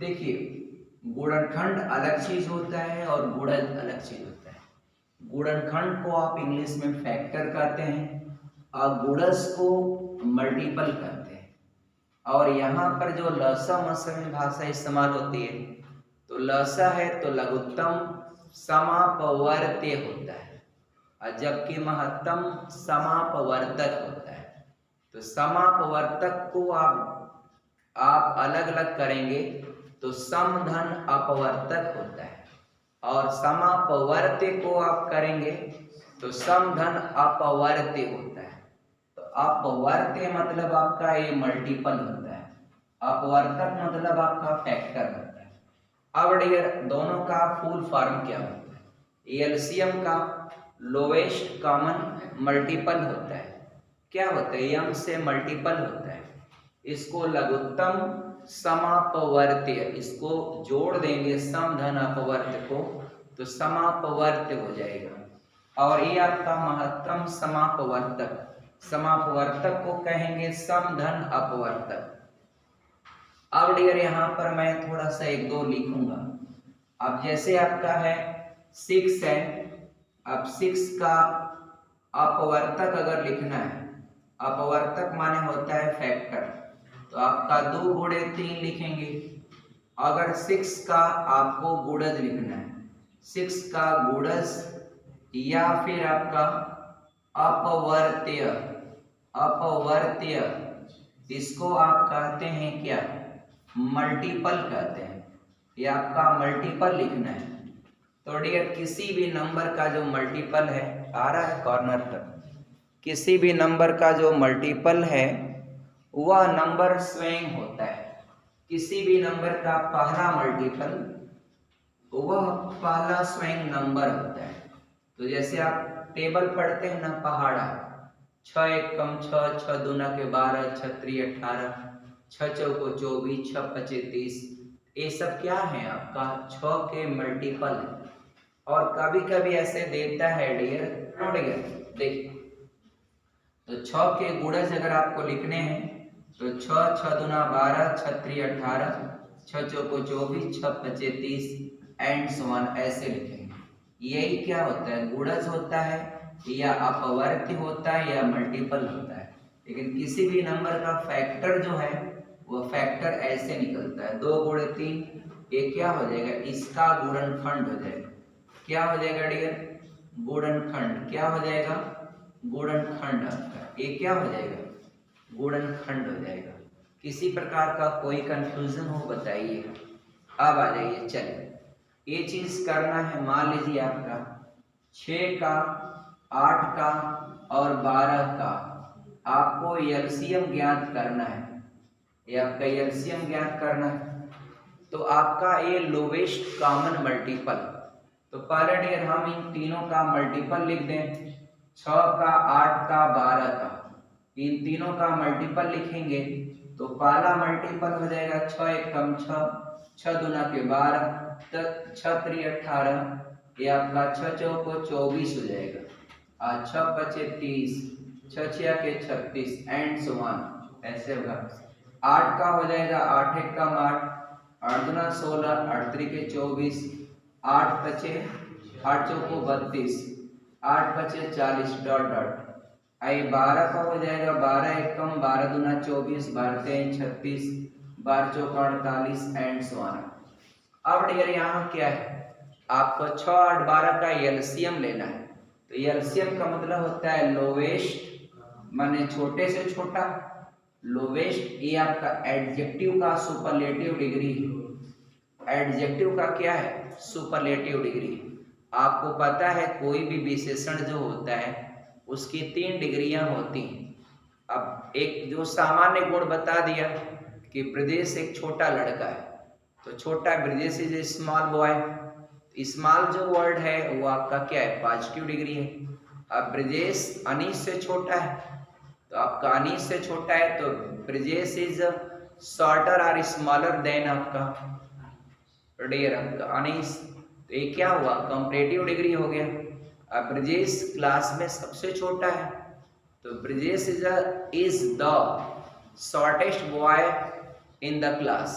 देखिए, गुणनखंड अलग चीज होता है और गुणज अलग चीज होता है। गुणनखंड को आप इंग्लिश में फैक्टर कहते हैं और गुणज को मल्टीपल कहते हैं। और यहाँ पर जो लसा मसा में भाषा इस्तेमाल होती है, तो लसा है तो लघुत्तम समापवर्त्य होता है और जबकि महत्तम समापवर्तक होता है। तो समापवर्तक को आप अलग अलग करेंगे तो सम धन अपवर्तक होता है और समापवर्त्य को आप करेंगे तो सम धन अपवर्त्य होता है। तो अपवर्त्य मतलब आपका ये मल्टीपल होता है, अपवर्तक मतलब आपका फैक्टर होता है। अब डियर दोनों का फुल फॉर्म क्या होता है? एलसीएम का लोवेस्ट कॉमन मल्टीपल होता है। क्या होता है? यम से मल्टीपल होता है। इसको लघुत्तम समापवर्त्य, इसको जोड़ देंगे सम धन अपवर्त्य को तो समापवर्त्य हो जाएगा। और ये आपका महत्तम समापवर्तक, समापवर्तक को कहेंगे सम धन अपवर्तक। अब डियर यहाँ पर मैं थोड़ा सा एक दो लिखूंगा। अब जैसे आपका है 6 है, अब 6 का अपवर्तक अगर लिखना है, अपवर्तक माने होता है फैक्टर, तो आपका 2 गुणे 3 लिखेंगे। अगर 6 का आपको गुणज लिखना है, 6 का गुणज या फिर आपका अपवर्त्य, अपवर्त्य इसको आप कहते हैं क्या? मल्टीपल कहते हैं। ये आपका मल्टीपल लिखना है। तो डियर किसी भी नंबर का जो मल्टीपल है, आ रहा है कॉर्नर तक, किसी भी नंबर का जो मल्टीपल है वह नंबर स्वयं होता है। किसी भी नंबर का पहला मल्टीपल वह पहला स्वयं नंबर होता है। तो जैसे आप टेबल पढ़ते हैं ना, पहाड़ा, 6 एकम 6, 6 दूना के 12, 6 त्रि 18, 6 चौको 24, 6 पचे 30, ये सब क्या है? आपका 6 के मल्टीपल है। और कभी कभी ऐसे देता है डियर, देखिए, तो 6 के गुणज अगर आपको लिखने हैं तो 6, 6 दूना 12, 6 त्रि 18, 6 चौको 24, 6 पचे 30 एंड सो ऑन, ऐसे लिखेंगे। यही क्या होता है? गुणज होता है या अपवर्त्य होता है या मल्टीपल होता है। लेकिन किसी भी नंबर का फैक्टर जो है वो फैक्टर ऐसे निकलता है, 2 गुणे 3, ये क्या हो जाएगा? इसका गुणनखंड हो जाएगा। क्या हो जाएगा डियर? गुणनखंड। क्या हो जाएगा? गुणनखंड। ये क्या हो जाएगा? गुणनखंड हो जाएगा। किसी प्रकार का कोई कंफ्यूजन हो बताइए। अब आ जाइए, चलिए ये चीज करना है। मान लीजिए आपका 6 का, 8 का और 12 का आपको एलसीएम ज्ञात करना है। ये आपका एलसीएम ज्ञात करना है। तो आपका ये लोवेस्ट कॉमन मल्टीपल, तो पहले डियर हम इन तीनों का मल्टीपल लिख दें। 6 का, 8 का, 12 का, इन तीनों का मल्टीपल लिखेंगे तो पहला मल्टीपल हो जाएगा 6 एकम 6, 6 दूना के 12, 6 त्रि 18, ये आपका 6 चौको 24 हो जाएगा और 6 पचे 30, 6 छिया के 36 एंड सो ऑन, ऐसे होगा। 8 का हो जाएगा 8 एकम 8, 8 दूना 16, 8 त्रि के 24, 8 पचे 8 चौको 32, 8 पचे 40 डॉट डॉट। आई 12 का हो जाएगा 12 एकम 12 दूना 24, 12 तेईस 36, 12 चौका 48 एंड सो ऑन। अब डियर यहाँ क्या है? आपको 6, 8, 12 का एलसीएम लेना है। तो एलसीएम का मतलब होता है लोवेस्ट माने छोटे से छोटा, लोवेस्ट ये आपका एडजेक्टिव का सुपरलेटिव डिग्री है। एडजेक्टिव का क्या है? Superlative degree. आपको पता है कोई भी विशेषण जो होता है उसकी 3 डिग्रियां होती हैं। अब एक जो सामान्य गुण बता दिया कि ब्रजेश एक छोटा लड़का है, तो छोटा Brajesh is a small boy. Small जो वर्ड है वो आपका क्या है? पॉजिटिव डिग्री है। अब ब्रजेश अनीश से छोटा है, तो आपका अनीश से छोटा है तो ब्रजेश इज शॉर्टर और स्मॉलर देन आपका डियर आपका अनीश। तो ये क्या हुआ? कंपैरेटिव डिग्री हो गया। अब ब्रजेश क्लास में सबसे छोटा है, तो Brajesh is the shortest boy in the class.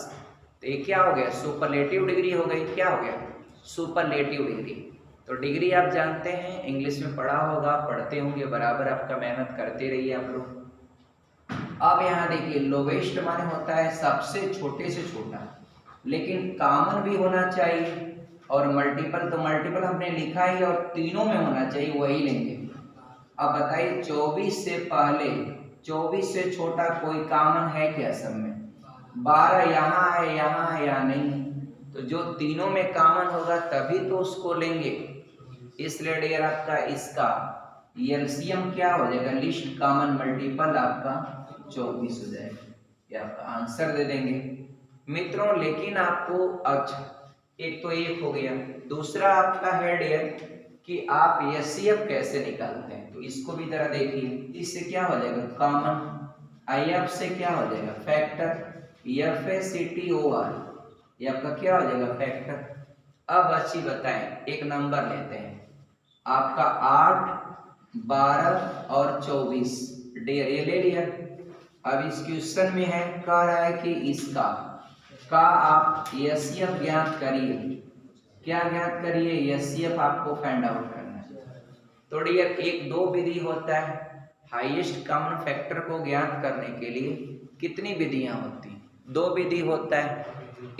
तो ये क्या हो गया, सुपरलेटिव डिग्री हो गई। क्या हो गया, सुपरलेटिव डिग्री। तो डिग्री आप जानते हैं, इंग्लिश में पढ़ा होगा, पढ़ते होंगे, बराबर आपका मेहनत करते रहिए आप लोग। अब यहाँ देखिए, लोवेस्ट माने होता है सबसे छोटे से छोटा, लेकिन कॉमन भी होना चाहिए और मल्टीपल, तो मल्टीपल हमने लिखा ही और तीनों में होना चाहिए, वही लेंगे। अब बताइए 24 से पहले, 24 से छोटा कोई कॉमन है क्या सब में? 12 यहाँ है, यहाँ है या नहीं? तो जो तीनों में कॉमन होगा तभी तो उसको लेंगे। इसलिए डियर आपका इसका एलसीएम क्या हो जाएगा, लिस्ट कॉमन मल्टीपल आपका 24 हो जाएगा। ये आपका आंसर दे देंगे मित्रों। लेकिन आपको अच्छा, एक तो एक हो गया, दूसरा आपका है डियर कि आप एचसीएफ कैसे निकालते हैं, तो इसको भी जरा देखिए। इससे क्या हो जाएगा, कॉमन, आईएफ से क्या हो जाएगा, फैक्टर, FACTOR, ये आपका क्या हो जाएगा, फैक्टर। अब अच्छी बताएं, एक नंबर लेते हैं आपका 8, 12 और 24, डियर ये ले लिया। अब इस क्वेश्चन में है, कह रहा है कि इसका का आप एचसीएफ ज्ञात करिए। क्या ज्ञात करिए, एचसीएफ आपको फाइंड आउट करना है। तो डियर एक दो विधि होता है, हाईएस्ट कॉमन फैक्टर को ज्ञात करने के लिए कितनी विधियां होती हैं? दो विधि होता है,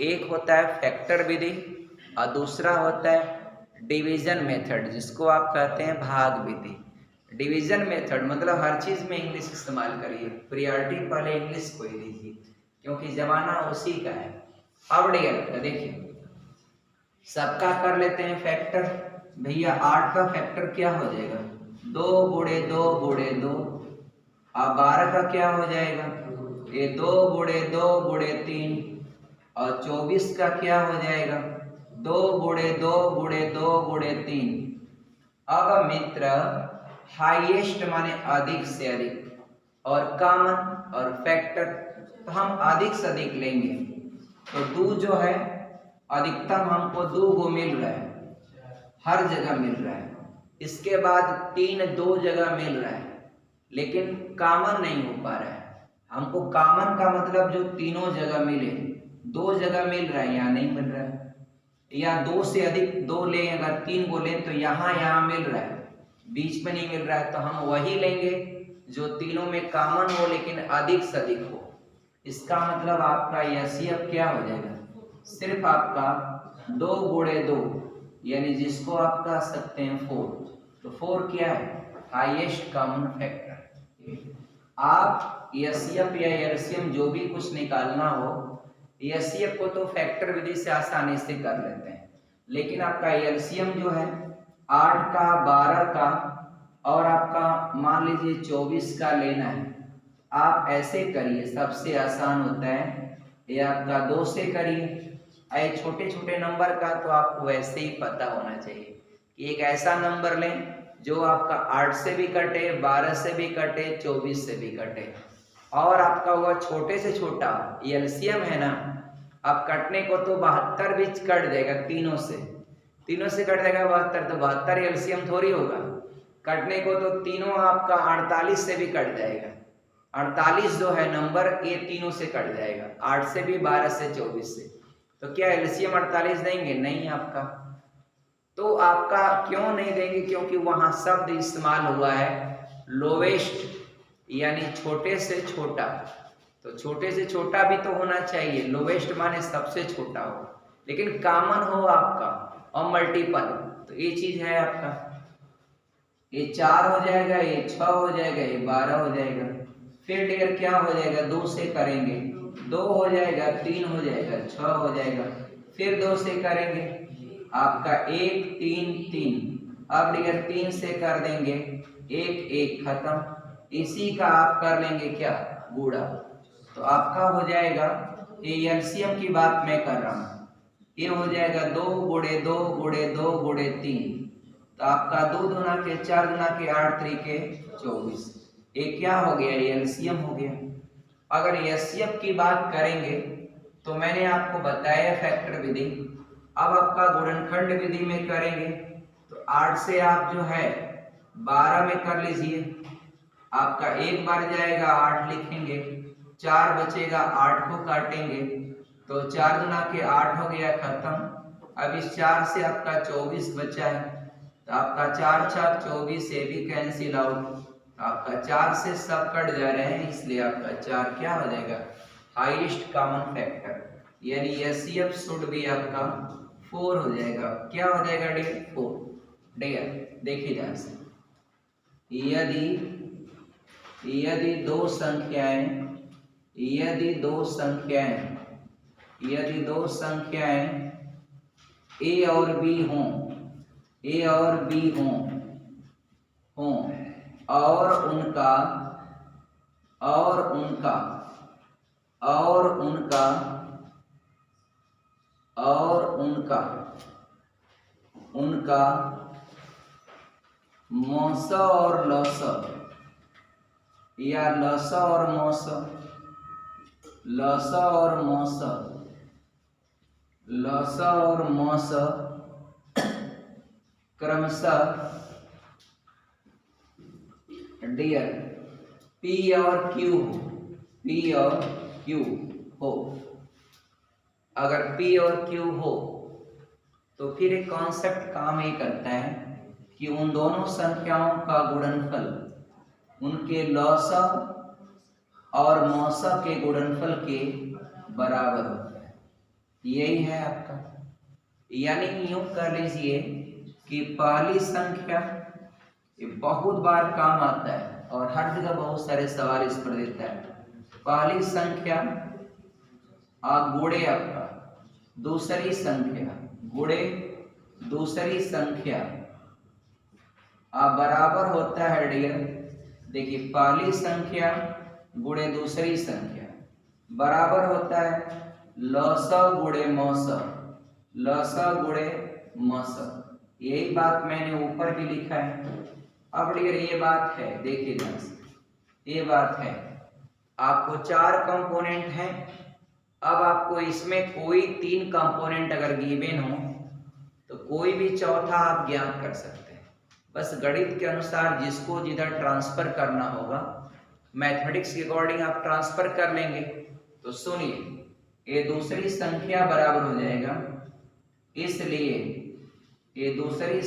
एक होता है फैक्टर विधि और दूसरा होता है डिवीजन मेथड, जिसको आप कहते हैं भाग विधि। डिवीजन मेथड मतलब हर चीज में इंग्लिश इस्तेमाल करिए, प्रियोरिटी पहले इंग्लिश को ही दीजिए क्योंकि जमाना उसी का है। अब डियर देखिए, सबका कर लेते हैं फैक्टर। भैया 8 का फैक्टर क्या हो जाएगा, 2 गुणे 2 गुणे 2। अब 12 का क्या हो जाएगा, ये 2 गुणे 2 गुणे 3। और 24 का क्या हो जाएगा, 2 गुणे 2 गुणे 2 गुणे 3। अब मित्र हाईएस्ट माने अधिक से अधिक, और कॉमन और फैक्टर, तो हम अधिक से अधिक लेंगे। तो 2 जो है अधिकतम हमको 2 गो मिल रहा है, हर जगह मिल रहा है। इसके बाद 3 2 जगह मिल रहा है, लेकिन कॉमन नहीं हो पा रहा है। हमको कॉमन का मतलब जो तीनों जगह मिले, 2 जगह मिल रहा है, यहाँ नहीं मिल रहा है। या 2 से अधिक 2 लें, अगर 3 को लें तो यहाँ मिल रहा है, बीच में नहीं मिल रहा है। तो हम वही लेंगे जो तीनों में कॉमन हो लेकिन अधिक से अधिक हो। इसका मतलब आपका एचसीएफ क्या हो जाएगा, सिर्फ आपका 2 गुणे 2, यानी जिसको आप कह सकते हैं 4। तो 4 क्या है, हाईएस्ट कॉमन फैक्टर। आप एचसीएफ या एलसीएम जो भी कुछ निकालना हो, एचसीएफ को तो फैक्टर विधि से आसानी से कर लेते हैं, लेकिन आपका एलसीएम जो है 8 का, 12 का और आपका मान लीजिए 24 का लेना है। आप ऐसे करिए, सबसे आसान होता है ये आपका 2 से करिए। ऐसे छोटे छोटे नंबर का तो आपको वैसे ही पता होना चाहिए कि एक ऐसा नंबर लें जो आपका 8 से भी कटे, 12 से भी कटे, 24 से भी कटे, और आपका हुआ छोटे से छोटा एलसीएम है ना। आप कटने को तो 72 भी कट जाएगा, तीनों से कट जाएगा 72, तो 72 एलसीएम थोड़ी होगा। कटने को तो तीनों आपका 48 से भी कट जाएगा, 48 जो है नंबर ये तीनों से कट जाएगा, 8 से भी, 12 से, 24 से। तो क्या एलसीएम 48 देंगे? नहीं आपका। तो आपका क्यों नहीं देंगे, क्योंकि वहां शब्द इस्तेमाल हुआ है लोवेस्ट, यानी छोटे से छोटा। तो छोटे से छोटा भी तो होना चाहिए, लोवेस्ट माने सबसे छोटा हो, लेकिन कॉमन हो आपका और मल्टीपल। तो ये चीज है आपका, ये 4 हो जाएगा, ये 6 हो जाएगा, ये 12 हो जाएगा। फिर डियर क्या हो जाएगा, 2 से करेंगे, 2 हो जाएगा, 3 हो जाएगा, 6 हो जाएगा। फिर 2 से करेंगे आपका 1 3 3। अब डियर 3 से कर देंगे 1 1 खत्म। इसी का आप कर लेंगे क्या, गुणा। तो आपका हो जाएगा, ये एलसीएम की बात मैं कर रहा हूँ, ये हो जाएगा 2 गुणे 2 गुणे 2 गुणे 3। तो आपका 2 दूना के 4 दूना के 8 3 के 24। ये क्या हो गया, ये एलसीएम हो गया। अगर एचसीएफ की बात करेंगे तो मैंने आपको बताया फैक्टर विधि। अब आपका गुणनखंड विधि में करेंगे तो 8 से आप जो है 12 में कर लीजिए। आपका एक बार जाएगा, 8 लिखेंगे, 4 बचेगा, 8 को काटेंगे, तो 4 दूना के 8 हो गया, खत्म। अब इस 4 से आपका 24 बचा है, तो आपका 4 4 24, ये भी कैंसिल आउट। आपका 4 से सब कट जा रहे हैं, इसलिए आपका 4 क्या हो जाएगा, हाईएस्ट कॉमन फैक्टर, यानी एचसीएफ शुड भी आपका 4 हो जाएगा। क्या हो जाएगा डियर, 4। डियर देखिए ध्यान से, यदि दो संख्याएं ए और बी हों और उनका मौसा और लौसा या लौसा और मौसा क्रमशः डियर पी और क्यू हो, अगर पी और क्यू हो तो फिर एक कॉन्सेप्ट काम ये करता है कि उन दोनों संख्याओं का गुणनफल उनके लौसा और मौसा के गुणनफल के बराबर होता है। यही है आपका, यानी यूं कर लीजिए कि पहली संख्या, ये बहुत बार काम आता है और हर जगह बहुत सारे सवाल इस पर देता है। पहली संख्या गुणे आपका दूसरी संख्या गुणे दूसरी संख्या बराबर होता है डियर। देखिए पहली संख्या गुणे दूसरी संख्या बराबर होता है लौसा गुणे मौसा। यही बात मैंने ऊपर भी लिखा है। अब डियर ये बात है, देखिए ध्यान से, ये बात है, आपको 4 कंपोनेंट हैं। अब आपको इसमें कोई 3 कंपोनेंट अगर गिवन हो तो कोई भी चौथा आप ज्ञात कर सकते हैं। बस गणित के अनुसार जिसको जिधर ट्रांसफर करना होगा, मैथमेटिक्स के अकॉर्डिंग आप ट्रांसफर कर लेंगे। तो सुनिए, ये दूसरी संख्या बराबर हो जाएगा, इसलिए ये दूसरी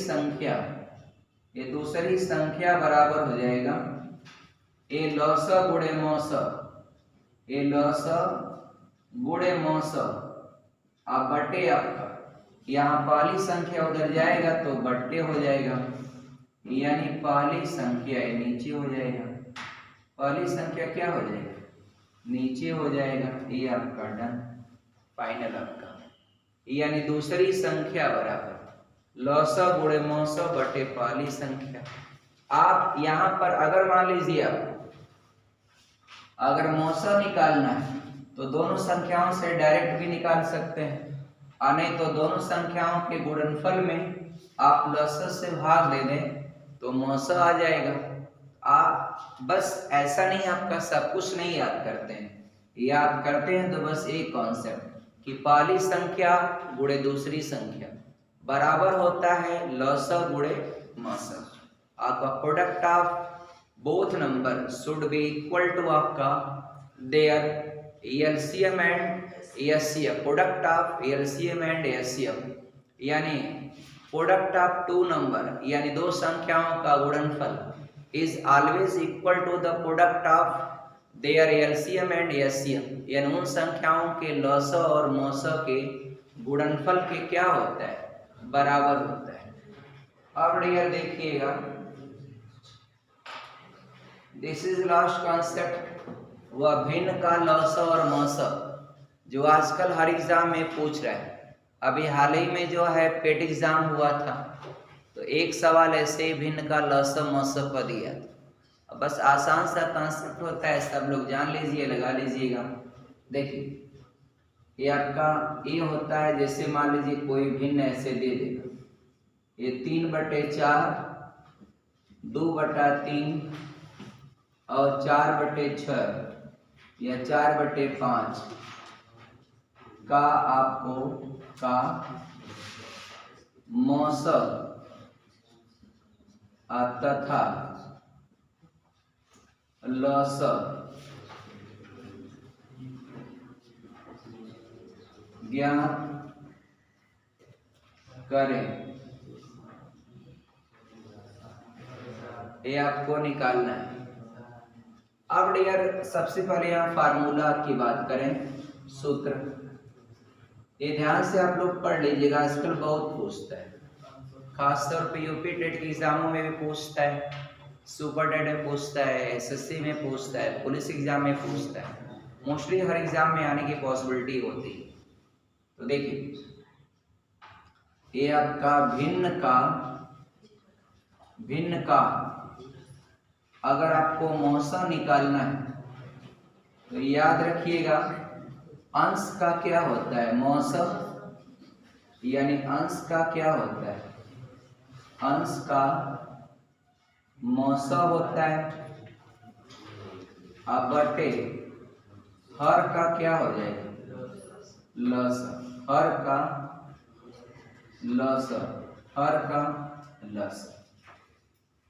संख्या बराबर हो जाएगा ये लौसा गुणे मौसा आप बटे आपका, यहाँ पहली संख्या उधर जाएगा तो बट्टे हो जाएगा, यानी पहली संख्या ये नीचे हो जाएगा, पहली संख्या क्या हो जाएगा, नीचे हो जाएगा। ये आपका डन, फाइनल आपका, यानी दूसरी संख्या बराबर लौसा गुणे मौसा बटे पहली संख्या। आप यहाँ पर अगर मान लीजिए आप अगर मौसा निकालना है तो दोनों संख्याओं से डायरेक्ट भी निकाल सकते हैं, और नहीं तो दोनों संख्याओं के गुणनफल में आप लौसा से भाग दे दें तो मौसा आ जाएगा। आप बस ऐसा नहीं, आपका सब कुछ नहीं याद करते हैं, याद करते हैं तो बस एक कॉन्सेप्ट कि पहली संख्या गुणे दूसरी संख्या बराबर होता है लौसा गुणे मौसा। आपका product of both number should be equal to आपका their LCM and HCF, product of LCM and HCF, यानी प्रोडक्ट ऑफ 2 नंबर यानी 2 संख्याओं का गुणनफल is always equal to the product of their LCM and HCF, यानी उन संख्याओं के लौसा और मौसा के गुणनफल के क्या होता है, बराबर होता है। अब डियर देखिएगा, दिस इज लास्ट कॉन्सेप्ट, वह भिन्न का लौसा और मौसा जो आजकल हर एग्जाम में पूछ रहा है। अभी हाल ही में जो है पेट एग्जाम हुआ था तो एक सवाल ऐसे भिन्न का लौसा मौसा पर दिया था। बस आसान सा कॉन्सेप्ट होता है, सब लोग जान लीजिए, लगा लीजिएगा। देखिए ये आपका ये होता है, जैसे मान लीजिए कोई भिन्न ऐसे दे देगा, ये 3/4, 2/3 और 4/6 या 4/5 का आपको का मौसा तथा लौसा ज्ञात करें, ये आपको निकालना है। अब डियर सबसे पहले यहाँ फार्मूला की बात करें, सूत्र, ये ध्यान से आप लोग पढ़ लीजिएगा, आजकल बहुत पूछता है, खासतौर पे यूपी टेट के एग्जामों में भी पूछता है, सुपर टेट में पूछता है, एसएससी में पूछता है, पुलिस एग्जाम में पूछता है, मोस्टली हर एग्जाम में आने की पॉसिबिलिटी होती है। तो देखिए ये आपका भिन्न का अगर आपको मौसा निकालना है तो याद रखिएगा अंश का क्या होता है, मौसा, यानी अंश का क्या होता है, अंश का मौसा होता है, अब बटे हर का क्या हो जाएगा, लसा, हर का लसा, हर का लसा।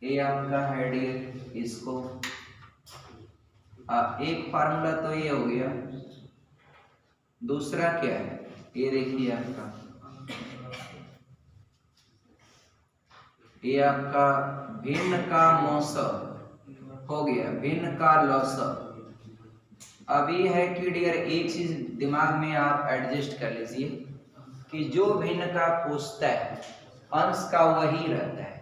ये आपका है डियर, इसको एक फार्मूला तो ये हो गया। दूसरा क्या है, ये देखिए आपका, ये आपका भिन्न का मौसा हो गया, भिन्न का लौसा। अब ये है कि डियर एक चीज दिमाग में आप एडजस्ट कर लीजिए कि जो भिन्न का पूछता है अंश का वही रहता है।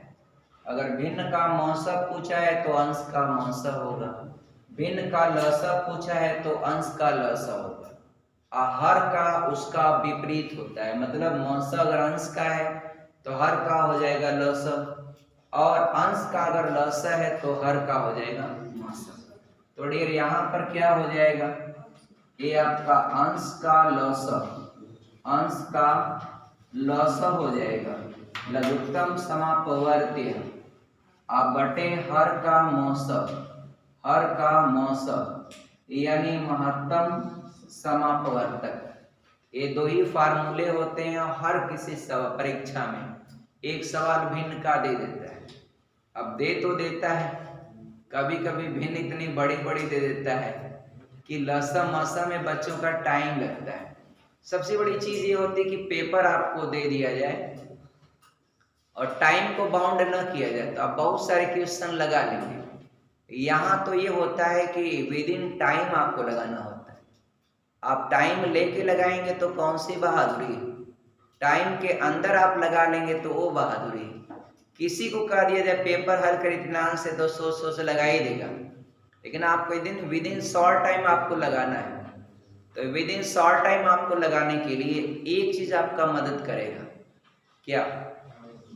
अगर भिन्न का मौसा पूछा है तो अंश का मौसा होगा, भिन्न का लसा पूछा है तो अंश का लसा होगा। हर का उसका विपरीत होता है, मतलब मौसा अगर अंश का है तो हर का हो जाएगा लसा, और अंश का अगर लसा है तो हर का हो जाएगा मौसा। तो डियर यहाँ पर क्या हो जाएगा, ये आपका अंश का लसा, अंश का लसा हो जाएगा, लघुत्तम समापवर्ती अब बटे हर का मौसा, हर का मौसा यानी महत्तम समापवर्तक। ये दो ही फार्मूले होते हैं और हर किसी परीक्षा में एक सवाल भिन्न का दे देता है। अब दे तो देता है, कभी कभी भिन्न इतनी बड़ी बड़ी दे देता है कि लसा मसा में बच्चों का टाइम लगता है। सबसे बड़ी चीज ये होती है कि पेपर आपको दे दिया जाए और टाइम को बाउंड न किया जाए तो आप बहुत सारे क्वेश्चन लगा लेंगे। यहाँ तो ये होता है कि विद इन टाइम आपको लगाना होता है। आप टाइम लेके लगाएंगे तो कौन सी बहादुरी है, टाइम के अंदर आप लगा लेंगे तो वो बहादुरी है। किसी को कह दिया जाए पेपर हल कर इत्मीनान से तो सोच से लगा ही देगा, लेकिन आपको विद इन शॉर्ट टाइम आपको लगाना है। तो विद इन शॉर्ट टाइम आपको लगाने के लिए एक चीज आपका मदद करेगा, क्या,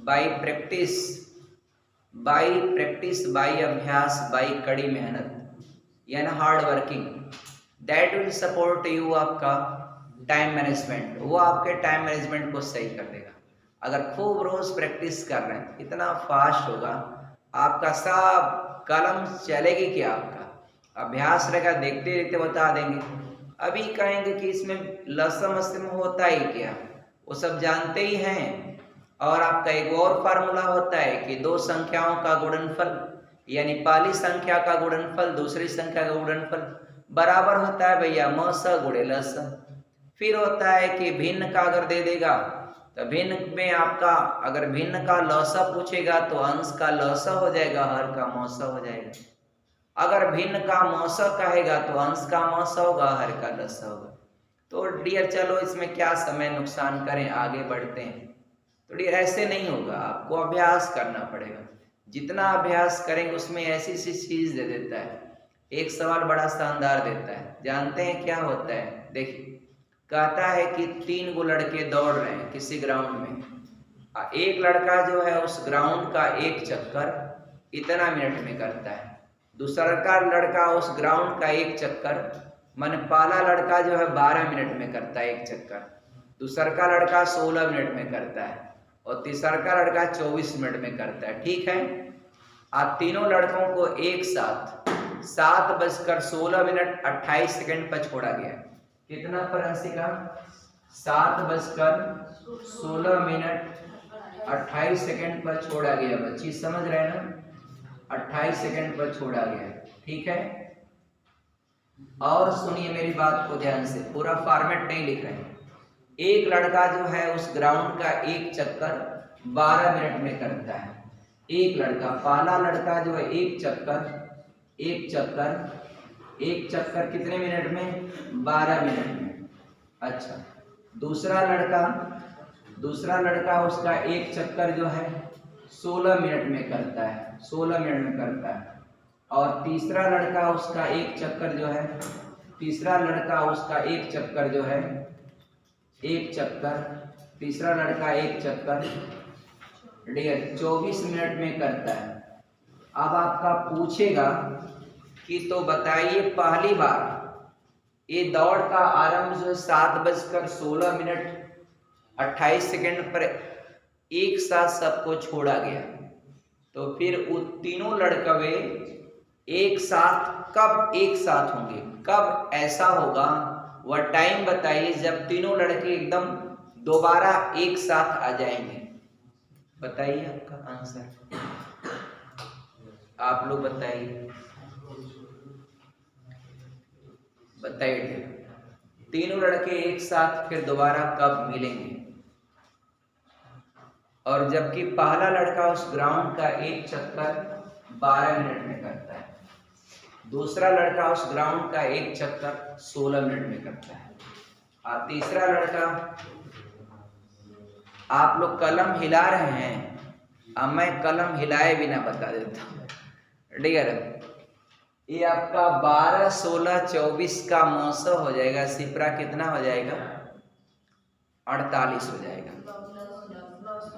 बाई प्रैक्टिस, बाई अभ्यास, बाई कड़ी मेहनत, यानी hard working, that will support you आपका टाइम मैनेजमेंट, वो आपके टाइम मैनेजमेंट को सही कर देगा। अगर खूब रोज प्रैक्टिस कर रहे हैं इतना फास्ट होगा आपका, सब कलम चलेगी क्या, आपका अभ्यास रहेगा, देखते देखते बता देंगे। अभी कहेंगे कि इसमें लसम असम होता ही क्या, वो सब जानते ही हैं। और आपका एक और फार्मूला होता है कि दो संख्याओं का गुणनफल, यानी पहली संख्या का गुणनफल दूसरी संख्या का गुणनफल बराबर होता है भैया मौसा गुणे लसा। फिर होता है कि भिन्न का अगर दे देगा तो भिन्न में आपका अगर भिन्न का लौसा पूछेगा तो अंश का लौसा हो जाएगा, हर का मौसा हो जाएगा। अगर भिन्न का मौसा कहेगा तो अंश का मौसा होगा, हर का लसा होगा। तो डियर चलो इसमें क्या समय नुकसान करें, आगे बढ़ते हैं। तो डियर ऐसे नहीं होगा, आपको अभ्यास करना पड़ेगा। जितना अभ्यास करेंगे उसमें ऐसी सी चीज दे देता है। एक सवाल बड़ा शानदार देता है, जानते हैं क्या होता है, देखिए कहता है कि 3 गो लड़के दौड़ रहे हैं किसी ग्राउंड में, एक लड़का जो है उस ग्राउंड का एक चक्कर इतना मिनट में करता है, दूसरा लड़का उस ग्राउंड का एक चक्कर मन पहला लड़का जो है 12 मिनट में करता है एक चक्कर, दूसरा लड़का 16 मिनट में करता है और तीसरा लड़का 24 मिनट में करता है। ठीक है, आप तीनों लड़कों को एक साथ 7:16 पर छोड़ा गया। कितना पर अंशिका, 7:16 पर छोड़ा गया। बच्ची समझ रहे हैं ना, 28 सेकंड पर छोड़ा गया। ठीक है, और सुनिए मेरी बात को ध्यान से, पूरा फॉर्मेट नहीं लिख रहे हैं, एक लड़का जो है उस ग्राउंड का एक चक्कर 12 मिनट में करता है। एक लड़का, पहला लड़का जो है एक चक्कर कितने मिनट में? 12 मिनट में। अच्छा, दूसरा लड़का उसका एक चक्कर जो है 16 मिनट में करता है, 16 मिनट में करता है। और तीसरा लड़का उसका एक चक्कर जो है, तीसरा लड़का एक चक्कर डियर 24 मिनट में करता है। अब आपका पूछेगा कि तो बताइए पहली बार ये दौड़ का आरंभ जो 7:16 पर एक साथ सबको छोड़ा गया, तो फिर वो तीनों लड़कवे एक साथ कब एक साथ होंगे? कब ऐसा होगा वह टाइम बताइए जब तीनों लड़के एकदम दोबारा एक साथ आ जाएंगे। बताइए आपका आंसर, आप लोग बताइए। तीनों लड़के एक साथ फिर दोबारा कब मिलेंगे? और जबकि पहला लड़का उस ग्राउंड का एक चक्कर 12 मिनट में करता है, दूसरा लड़का उस ग्राउंड का एक चक्कर 16 मिनट में करता है, और तीसरा लड़का, आप लोग कलम हिला रहे हैं, अब मैं कलम हिलाए बिना बता देता हूँ। डियर, ये आपका 12, 16, 24 का मौसम हो जाएगा, सिपरा कितना हो जाएगा? 48 हो जाएगा।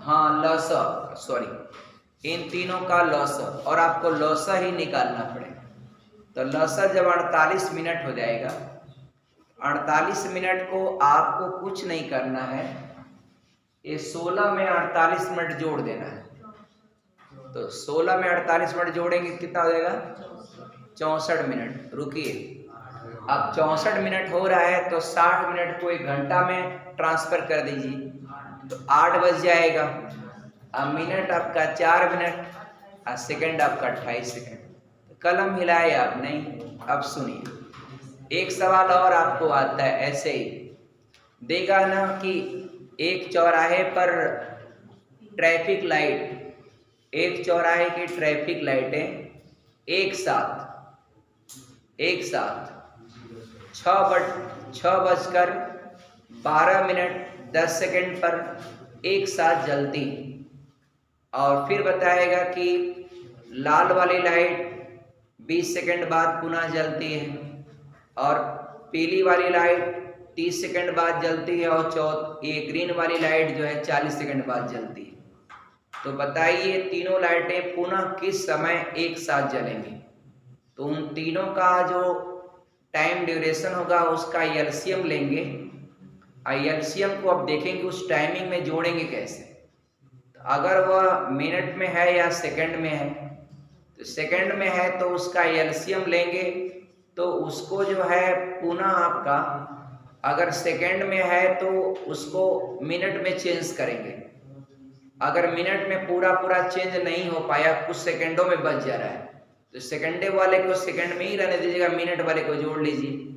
हाँ, लौसा, सॉरी, इन तीनों का लौसा, और आपको लौसा ही निकालना पड़ेगा। तो लौसा जब 48 मिनट हो जाएगा, 48 मिनट को आपको कुछ नहीं करना है, ये 16 में 48 मिनट जोड़ देना है। तो 16 में 48 मिनट जोड़ेंगे कितना हो जाएगा? 64 मिनट। रुकिए, अब 64 मिनट हो रहा है तो 60 मिनट को 1 घंटा में ट्रांसफर कर दीजिए, तो 8 बज जाएगा। अब मिनट आपका 4 मिनट और सेकंड आपका 28 सेकंड। कलम हिलाए आप नहीं। अब सुनिए, एक सवाल और आपको आता है ऐसे ही, देगा ना कि एक चौराहे पर ट्रैफिक लाइट, एक चौराहे की ट्रैफिक लाइटें एक साथ 6:12:10 पर एक साथ जलती, और फिर बताएगा कि लाल वाली लाइट 20 सेकंड बाद पुनः जलती है, और पीली वाली लाइट 30 सेकंड बाद जलती है, और ये ग्रीन वाली लाइट जो है 40 सेकंड बाद जलती है। तो बताइए तीनों लाइटें पुनः किस समय एक साथ जलेंगी? तो उन तीनों का जो टाइम ड्यूरेशन होगा उसका एलसीएम लेंगे, और एलसीएम को अब देखेंगे उस टाइमिंग में जोड़ेंगे कैसे। तो अगर वह मिनट में है या सेकंड में है, तो सेकंड में है तो उसका एलसीएम लेंगे, तो उसको जो है पुनः आपका, अगर सेकंड में है तो उसको मिनट में चेंज करेंगे। अगर मिनट में पूरा चेंज नहीं हो पाया, कुछ सेकंडों में बच जा रहा है, तो सेकंडे वाले को सेकंड में ही रहने दीजिएगा, मिनट वाले को जोड़ लीजिए।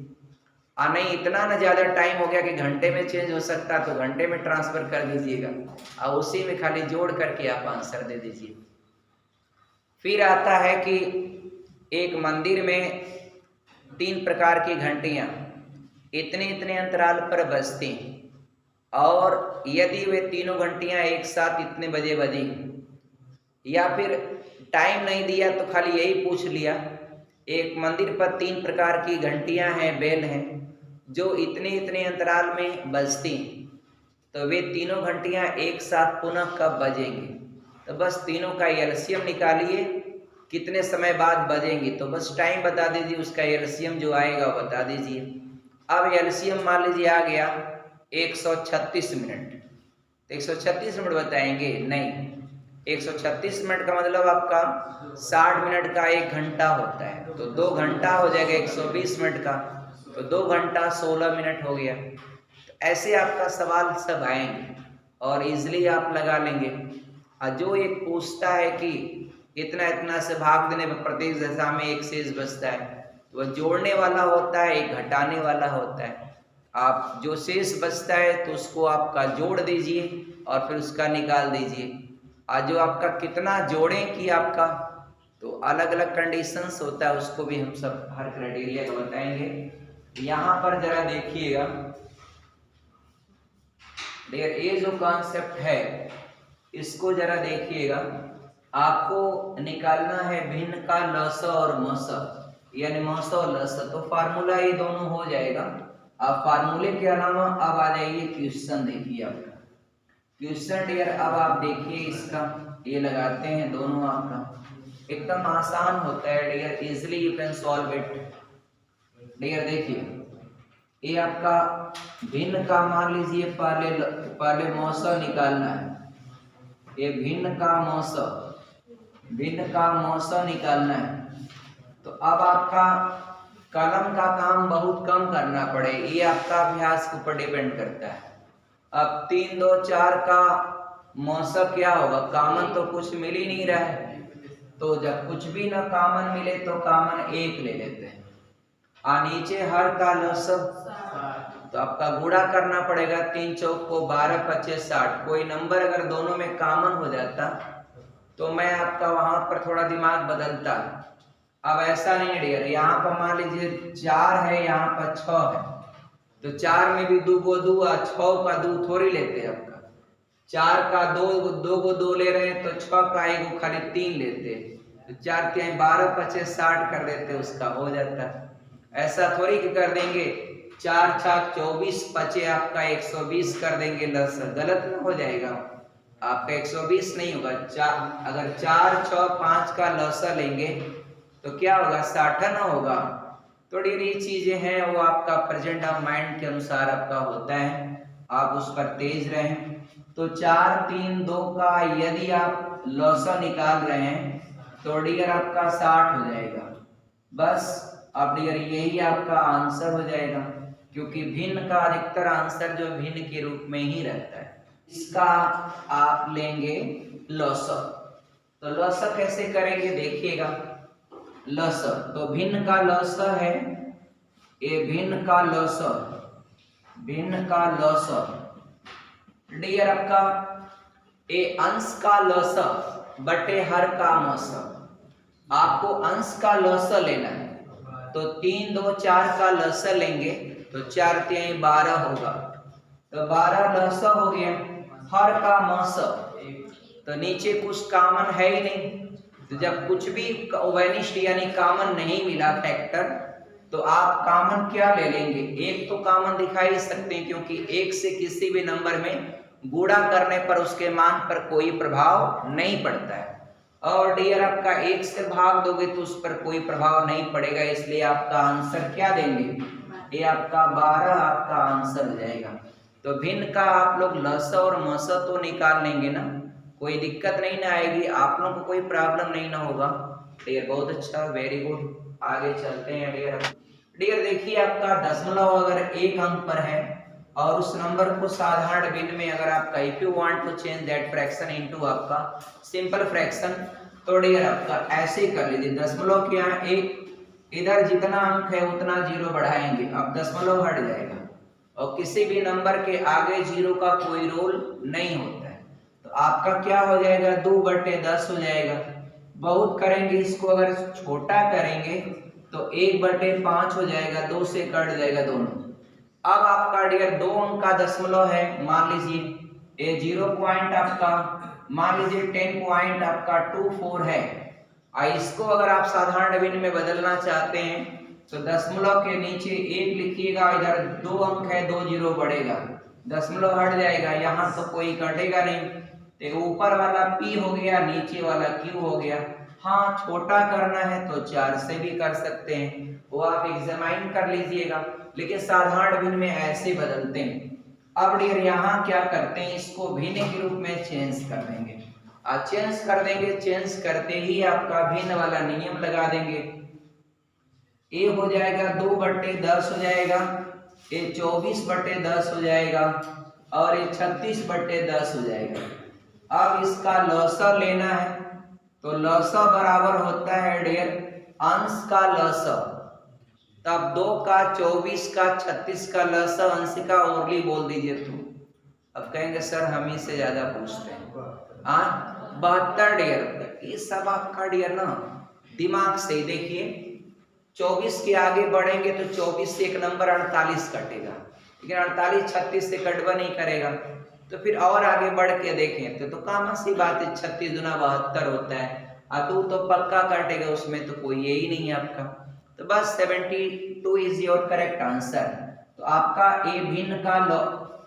नहीं, इतना ना ज़्यादा टाइम हो गया कि घंटे में चेंज हो सकता, तो घंटे में ट्रांसफ़र कर दीजिएगा, और उसी में खाली जोड़ करके आप आंसर दे दीजिए। फिर आता है कि एक मंदिर में 3 प्रकार की घंटियाँ इतने अंतराल पर बजती, और यदि वे तीनों घंटियाँ एक साथ इतने बजे बजी, या फिर टाइम नहीं दिया तो खाली यही पूछ लिया, एक मंदिर पर 3 प्रकार की घंटियाँ हैं, बेल हैं, जो इतने अंतराल में बजती, तो वे तीनों घंटियाँ एक साथ पुनः कब बजेंगी? तो बस तीनों का एलसीएम निकालिए, कितने समय बाद बजेंगी, तो बस टाइम बता दीजिए, उसका एलसीएम जो आएगा बता दीजिए। अब एलसीएम मान लीजिए आ गया 136 मिनट, तो 136 मिनट बताएंगे? नहीं, 136 मिनट का मतलब आपका 60 मिनट का 1 घंटा होता है, तो 2 घंटा हो जाएगा 120 मिनट का, तो 2 घंटा 16 मिनट हो गया। तो ऐसे आपका सवाल सब आएंगे और इजली आप लगा लेंगे। और जो एक पूछता है कि इतना से भाग देने पर प्रत्येक दशा में 1 शेष बचता है, तो वह जोड़ने वाला होता है, एक घटाने वाला होता है। आप जो शेष बचता है तो उसको आपका जोड़ दीजिए और फिर उसका निकाल दीजिए। आज जो आपका कितना जोड़ें कि आपका, तो अलग अलग कंडीशंस होता है, उसको भी हम सब हर क्राइटेरिया को बताएंगे। यहाँ पर जरा देखिएगा डियर, ये जो कॉन्सेप्ट है इसको जरा देखिएगा। आपको निकालना है भिन्न का लस और मस, यानी मस और लस। तो फार्मूला ये दोनों हो जाएगा। अब फार्मूले के अलावा अब आ जाइए क्वेश्चन। देखिए आपका क्वेश्चन डियर, अब आप देखिए इसका, ये लगाते हैं दोनों, आपका एकदम आसान होता है dear, easily you can solve it dear. देखिए ये आपका भिन्न का मान लीजिए, पहले मौसम निकालना है। ये भिन्न का मौसम निकालना है। तो अब आपका कलम का काम बहुत कम करना पड़े, ये आपका अभ्यास के ऊपर डिपेंड करता है। अब 3 2 4 का मौसम क्या होगा, कॉमन तो कुछ मिल ही नहीं रहा है, तो जब कुछ भी ना कॉमन मिले तो कॉमन 1 ले लेते हैं। नीचे हर का लस, तो आपका गुणा करना पड़ेगा। 3 चौक को 12 25 60। कोई नंबर अगर दोनों में कॉमन हो जाता तो मैं आपका वहां पर थोड़ा दिमाग बदलता। अब ऐसा नहीं है डियर, यहाँ पर मान लीजिए 4 है, यहाँ पर 6 है, तो 4 में भी 2 को 2 और 6 का 2 थोड़ी लेते हैं। आपका 4 का 2 को 2 ले रहे हैं, तो 6 का 1 को खाली 3 लेते हैं, तो 4 3 12 25 60 कर देते, उसका हो जाता है। ऐसा थोड़ी कि कर देंगे 4 6 24 बचे आपका 120 कर देंगे लस, गलत ना हो जाएगा, आपका 120 नहीं होगा। अगर 4 6 5 का लसा लेंगे तो क्या होगा, 60 ना होगा। थोड़ी ये चीजें हैं वो आपका प्रेजेंट ऑफ माइंड के अनुसार आपका होता है, आप उस पर तेज रहें। तो 4 3 2 का यदि आप लसा निकाल रहे हैं तो डियर आपका 60 हो जाएगा बस। अब डियर यही आपका आंसर हो जाएगा, क्योंकि भिन्न का अधिकतर आंसर जो भिन्न के रूप में ही रहता है। इसका आप लेंगे लौसक। तो लौसक कैसे करेंगे देखिएगा। लौसक तो भिन्न का लौसक है, ये भिन्न का लौसक डियर आपका ये अंश का लौसक बटे हर का मौसक। आपको अंश का लौसक लेना है, तो 3 2 4 का लसा लेंगे तो 4 3 12 होगा, तो 12 लसा हो गया। हर का मौसम, तो नीचे कुछ कॉमन है ही नहीं, तो जब कुछ भी वेनिश्ड यानी कॉमन नहीं मिला फैक्टर, तो आप कॉमन क्या ले लेंगे, 1 तो कॉमन दिखा ही सकते हैं, क्योंकि 1 से किसी भी नंबर में गुणा करने पर उसके मान पर कोई प्रभाव नहीं पड़ता है। और डियर आपका 1 से भाग दोगे तो उस पर कोई प्रभाव नहीं पड़ेगा, इसलिए आपका आंसर क्या देंगे, ये आपका 12 आपका आंसर हो जाएगा। तो भिन्न का आप लोग लस और मस तो निकाल लेंगे ना, कोई दिक्कत नहीं ना आएगी, आप लोगों को कोई प्रॉब्लम नहीं ना होगा। डियर बहुत अच्छा, वेरी गुड। आगे चलते हैं डियर देखिए आपका दशमलव अगर 1 अंक पर है और उस नंबर को साधारण भिन्न में अगर आपका if you want to change that fraction into आपका सिंपल फ्रैक्शन, तो डियर आपका ऐसे कर लीजिए। दशमलव के यहाँ 1, इधर जितना अंक है उतना 0 बढ़ाएंगे, अब दशमलव हट जाएगा, और किसी भी नंबर के आगे 0 का कोई रोल नहीं होता है। तो आपका क्या हो जाएगा, 2/10 हो जाएगा। बहुत करेंगे इसको, अगर छोटा करेंगे तो 1/5 हो जाएगा, 2 से कट जाएगा दोनों। अब आपका डियर 2 अंक का दशमलव है, मान लीजिए ये 0 पॉइंट आपका, मान लीजिए 10 पॉइंट आपका 24 है। इसको अगर आप साधारण भिन्न में बदलना चाहते हैं तो दशमलव के नीचे 1 लिखिएगा, इधर 2 अंक है, 2 0 बढ़ेगा, दशमलव हट जाएगा, यहाँ तो कोई कटेगा नहीं, तो ऊपर वाला P हो गया, नीचे वाला Q हो गया। हाँ छोटा करना है तो 4 से भी कर सकते हैं, वो आप एग्जामाइन कर लीजिएगा, लेकिन साधारण भिन्न में ऐसे बदलते हैं। अब डियर यहाँ क्या करते हैं, इसको भिन्न के रूप में चेंज कर देंगे। चेंज कर देंगे, चेंज करते ही आपका भिन्न वाला नियम लगा देंगे। ये हो जाएगा 2/10 हो जाएगा, ये 24/10 हो जाएगा, और ये 36/10 हो जाएगा। अब इसका लौसा लेना है, तो लौसा बराबर होता है डियर अंश का लौसा। तो अब 2 का 24 का 36 का लसा अंशिका ओरली बोल दीजिए तुम। अब कहेंगे सर हम ही से ज्यादा पूछते हैं। हाँ 72 डियर, ये सब आपका डियर ना दिमाग से देखिए। 24 के आगे बढ़ेंगे तो 24 से एक नंबर 48 कटेगा, लेकिन 48 36 से कटवा नहीं करेगा। तो फिर और आगे बढ़ के देखें तो कामन सी बात है, 36 दूना 72 होता है। अतु तो पक्का काटेगा, उसमें तो कोई यही नहीं है आपका। तो बस 72 इज योर करेक्ट आंसर। तो आपका ए भिन्न का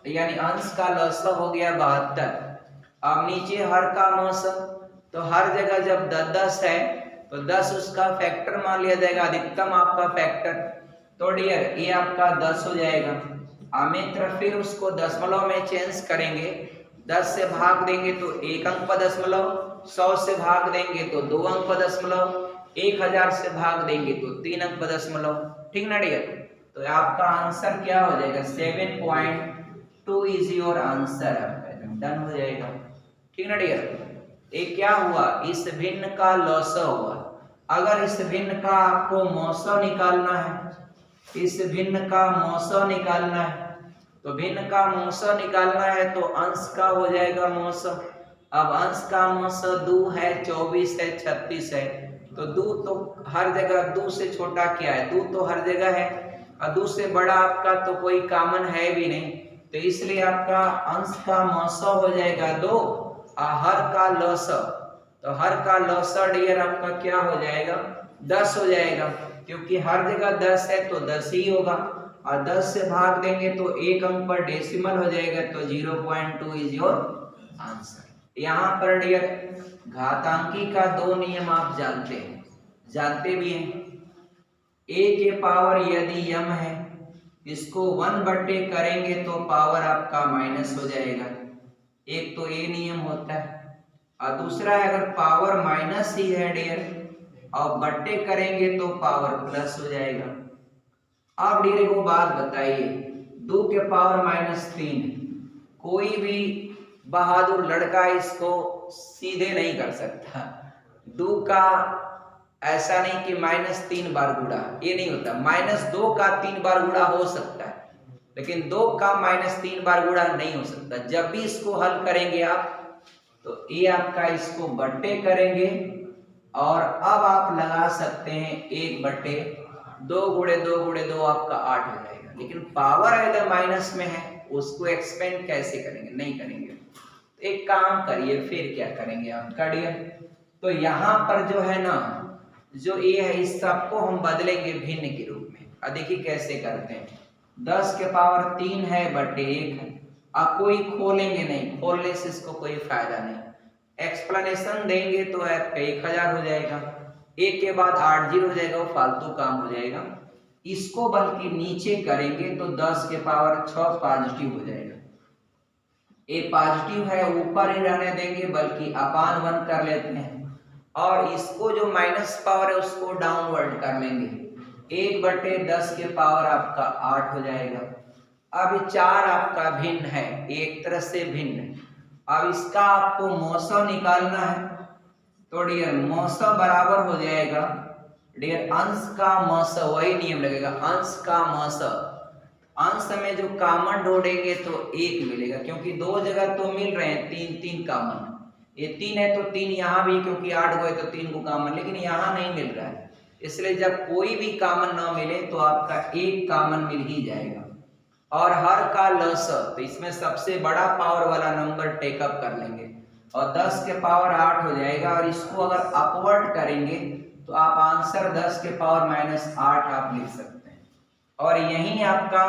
यानी अंश का लसा हो गया 72। अब नीचे हर का मौसम, तो हर जगह जब 10 है तो 10 उसका फैक्टर मान लिया जाएगा, अधिकतम आपका फैक्टर। तो डियर ये आपका 10 हो जाएगा। मित्र फिर उसको दशमलव में चेंज करेंगे। 10 से भाग देंगे तो 1 अंक दशमलव, 100 से भाग देंगे तो 2 अंक दशमलव, 1000 से भाग देंगे तो 3 अंक दशमलव। ठीक ना डियर? तो आपका आंसर क्या हो जाएगा? 7.2 इज योर आंसर। डन हो जाएगा। ठीक ना डियर? ये क्या हुआ? इस भिन्न का लसा हुआ। अगर इस भिन्न का आपको मौसा निकालना है, इस भिन्न का मौसा निकालना है, तो भिन्न का मौसा निकालना है तो अंश का हो जाएगा मौसा। अब अंश का मौसा 2 है, 24 है, 36 है। तो 2 तो हर जगह, 2 से छोटा क्या है? 2 तो हर जगह है, और 2 से बड़ा आपका तो कोई कॉमन है भी नहीं। तो इसलिए आपका अंश का मौसा हो जाएगा 2, हर का लसा, तो हर का लसा डियर आपका क्या हो जाएगा? 10 हो जाएगा, क्योंकि हर जगह 10 है तो 10 ही होगा। और 10 से भाग देंगे तो 1 अंक पर डेसिमल हो जाएगा, तो 0.2 इज योर आंसर। यहाँ पर डियर घातांकी का 2 नियम आप जानते हैं, जानते भी हैं। a के पावर यदि m है, इसको 1/, करेंगे तो पावर आपका माइनस हो जाएगा। एक तो ये नियम होता है, और दूसरा है अगर पावर माइनस ही है डियर और बट्टे करेंगे तो पावर प्लस हो जाएगा। अब डियर को बात बताइए, 2 के पावर -3, कोई भी बहादुर लड़का इसको सीधे नहीं कर सकता। 2 का ऐसा नहीं कि -3 बार गुणा, ये नहीं होता। -2 का 3 बार गुणा हो सकता है, लेकिन 2 का -3 बार गुणा नहीं हो सकता। जब भी इसको हल करेंगे आप तो ये आपका इसको बट्टे करेंगे, और अब आप लगा सकते हैं 1/2 गुणे 2 गुणे 2 आपका 8 हो जाएगा। लेकिन पावर अगर माइनस में है उसको एक्सपेंड कैसे करेंगे? नहीं करेंगे। तो एक काम करिए, फिर क्या करेंगे आपका डियर, तो यहाँ पर जो है ना, जो ये है इस सबको हम बदलेंगे भिन्न के रूप में। अब देखिए कैसे करते हैं। 10 के पावर 3 है बटे 1 है। अब कोई खोलेंगे नहीं, खोलने से इसको कोई फायदा नहीं। एक्सप्लेनेशन देंगे तो आपका 1000 हो जाएगा, 1 के बाद 80 हो जाएगा, वो फालतू काम हो जाएगा। इसको बल्कि नीचे करेंगे तो 10 के पावर 6 पॉजिटिव हो जाएगा। ये पॉजिटिव है, ऊपर ही रहने देंगे, बल्कि अपान 1 कर लेते हैं, और इसको जो माइनस पावर है उसको डाउनवर्ड कर लेंगे। 1/10 के पावर आपका 8 हो जाएगा। अब 4 आपका भिन्न है, एक तरह से भिन्न। अब इसका आपको मौसा निकालना है, तो डियर मौसा बराबर हो जाएगा डियर अंश का मौसा, वही नियम लगेगा, अंश का मौसा। अंश में जो कॉमन ढूंढेंगे तो 1 मिलेगा, क्योंकि 2 जगह तो मिल रहे हैं 3 कॉमन। ये 3 है तो 3 यहाँ भी, क्योंकि 8 गए तो 3 को कॉमन, लेकिन यहाँ नहीं मिल रहा है। इसलिए जब कोई भी कॉमन ना मिले तो आपका 1 कॉमन मिल ही जाएगा। और हर का लसा, तो इसमें सबसे बड़ा पावर वाला नंबर टेकअप कर लेंगे, और 10 के पावर 8 हो जाएगा। और इसको अगर अपवर्ड करेंगे तो आप आंसर 10 के पावर -8 आप लिख सकते हैं। और यही आपका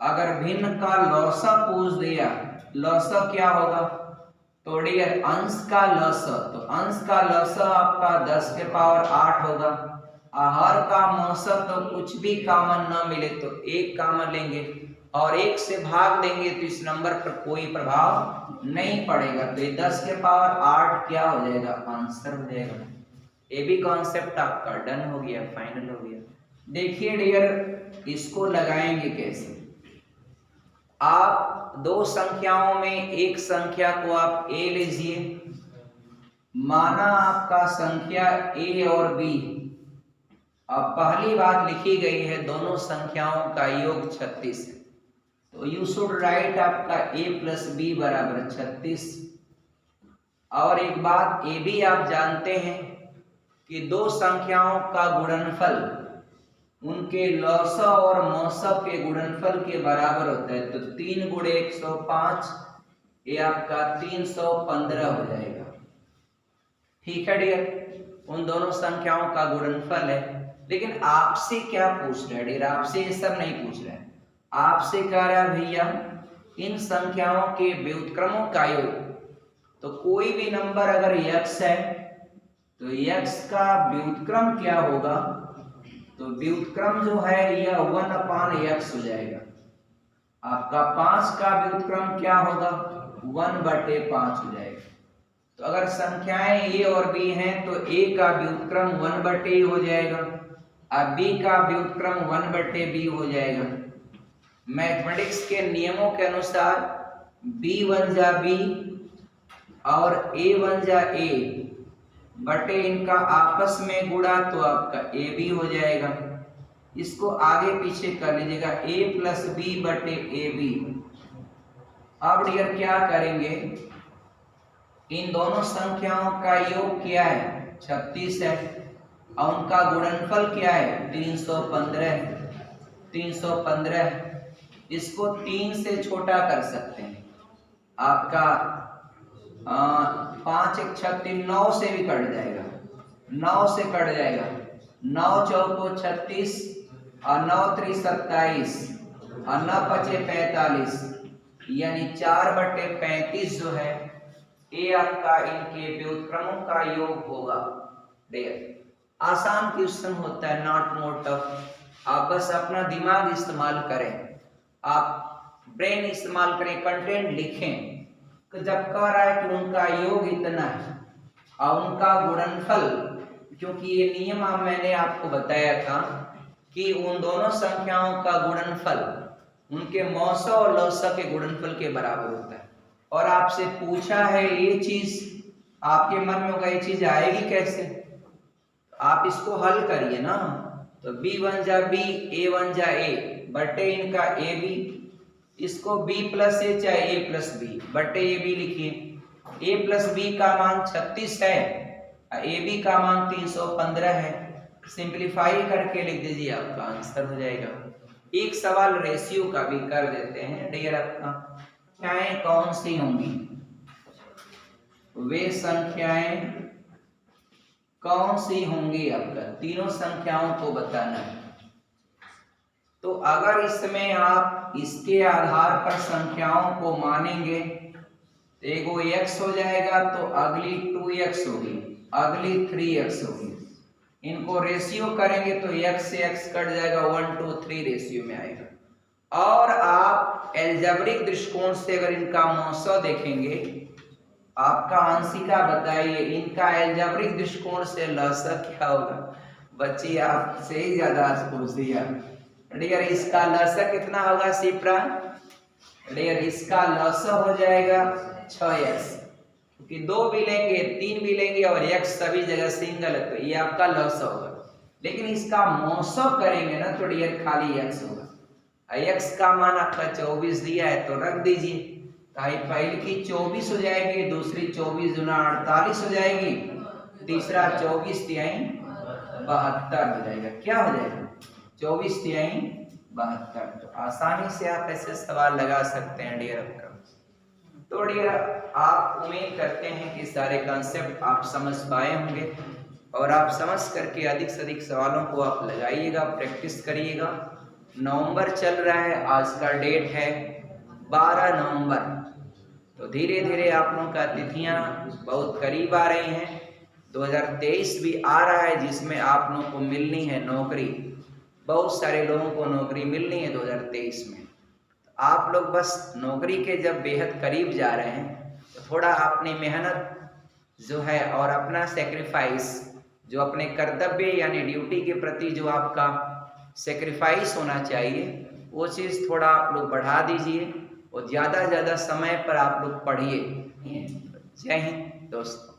अगर भिन्न का लौसा पूछ दिया, लौसा क्या होगा? तो डियर अंश का लसा, तो अंश का लसा आपका 10 के पावर 8 होगा। हर का मौसा तो कुछ भी कॉमन ना मिले तो 1 कॉमन लेंगे, और 1 से भाग देंगे तो इस नंबर पर कोई प्रभाव नहीं पड़ेगा। तो ये 10 के पावर 8 क्या हो जाएगा? आंसर हो जाएगा। ये भी कॉन्सेप्ट आपका डन हो गया, फाइनल हो गया। देखिए डियर इसको लगाएंगे कैसे। आप 2 संख्याओं में एक संख्या को आप a लीजिए, माना आपका संख्या a और b, अब पहली बात लिखी गई है दोनों संख्याओं का योग 36 है, तो यू शुड राइट आपका a प्लस बी बराबर 36। और एक बात ये भी आप जानते हैं कि दो संख्याओं का गुणनफल उनके लौसा और मौसा के गुणनफल के बराबर होता है, तो 3 गुणे 105 ये आपका 315 हो जाएगा। ठीक है डियर, उन दोनों संख्याओं का गुणनफल है। लेकिन आपसे क्या पूछ रहा है डियर, आपसे ये सब नहीं पूछ रहा है, आपसे कह रहा है भैया इन संख्याओं के व्युत्क्रमों का योग। तो कोई भी नंबर अगर x है तो x का व्युत्क्रम क्या होगा, तो व्युत्क्रम जो है यह 1/x हो जाएगा। आपका 5 का व्युत्क्रम क्या होगा, 1/5 हो जाएगा। तो अगर संख्याएं a और b हैं तो a का व्युत्क्रम 1/a हो जाएगा और b का व्युत्क्रम 1/b हो जाएगा। मैथमेटिक्स के नियमों के अनुसार b बन जा b और a बन जा a बटे इनका आपस में गुणा तो आपका a b हो जाएगा। इसको आगे पीछे कर लीजिएगा, a प्लस बी बटे ए बी। अब डियर क्या करेंगे, इन दोनों संख्याओं का योग क्या है, 36 है और उनका गुणनफल क्या है, 315। इसको 3 से छोटा कर सकते हैं, आपका 5 1 36 9 से भी कट जाएगा, 9 से कट जाएगा, 9 चौको 36 और 9 3 27 और 9 5 45, यानी 4/35 जो है ये आपका इनके व्युत्क्रमों का योग होगा। आसान क्वेश्चन होता है, नॉट मोर टफ। आप बस अपना दिमाग इस्तेमाल करें, आप ब्रेन इस्तेमाल करें, कंटेंट लिखें। जब कह रहा है कि उनका योग इतना है और उनका गुणनफल, क्योंकि ये नियम मैंने आपको बताया था कि उन दोनों संख्याओं का गुणनफल उनके मौसा और लौसा के गुणनफल के बराबर होता है। और आपसे पूछा है ये चीज, आपके मन में होगा ये चीज आएगी कैसे, आप इसको हल करिए ना। तो b बन जा b, a बन जा a बटे इनका ए बी, इसको b प्लस ए चाहे a प्लस बी बटे ए बी लिखिए। a प्लस बी का मान 36 है, ए बी का मान 315 है। सिंप्लीफाई करके लिख दीजिए, आपका आंसर हो जाएगा। एक सवाल रेशियो का भी कर देते हैं डियर। आपका संख्याएं कौन सी होंगी, वे संख्याएं कौन सी होंगी, आपका तीनों संख्याओं को बताना है। तो अगर इसमें आप इसके आधार पर संख्याओं को मानेंगे तो एगो x हो जाएगा, तो अगली 2x होगी, अगली 3x होगी। इनको रेशियो करेंगे तो x से x कट जाएगा, 1 2 3 रेशियो में आएगा। और आप एल्जेब्रिक दृष्टिकोण से अगर इनका मौसा देखेंगे, आपका आंशिका बताइए, इनका एल्जेब्रिक दृष्टिकोण से लौसा क्या होगा। बच्ची आपसे ही ज्यादा पूछ दिया डियर। इसका लौसा कितना होगा सिप्रा डियर, इसका लौसा हो जाएगा 6x, क्योंकि 2 भी लेंगे 3 भी लेंगे और x सभी जगह सिंगल है, तो ये आपका लौसा होगा। लेकिन इसका मौसा करेंगे ना तो डियर खाली x होगा। x का मान आपका 24 दिया है तो रख दीजिए, पहले की 24 हो जाएगी, दूसरी 24 गुना 48 हो जाएगी, तीसरा 24 तिहाई 72 हो जाएगा। क्या हो जाएगा, 24 तिहाई 72। तो आसानी से आप ऐसे सवाल लगा सकते हैं डियर। तो डियर आप उम्मीद करते हैं कि सारे कॉन्सेप्ट आप समझ पाए होंगे और आप समझ करके अधिक से अधिक सवालों को आप लगाइएगा, प्रैक्टिस करिएगा। नवंबर चल रहा है, आज का डेट है 12 नवंबर। तो धीरे धीरे आप लोगों का तिथियां बहुत करीब आ रही हैं। 2023 भी आ रहा है जिसमें आप लोगों को मिलनी है नौकरी, बहुत सारे लोगों को नौकरी मिलनी है 2023 में। तो आप लोग बस नौकरी के जब बेहद करीब जा रहे हैं तो थोड़ा अपनी मेहनत जो है और अपना सेक्रीफाइस, जो अपने कर्तव्य यानी ड्यूटी के प्रति जो आपका सेक्रीफाइस होना चाहिए, वो चीज़ थोड़ा आप लोग बढ़ा दीजिए और ज़्यादा समय पर आप लोग पढ़िए। जय हिंद दोस्तों।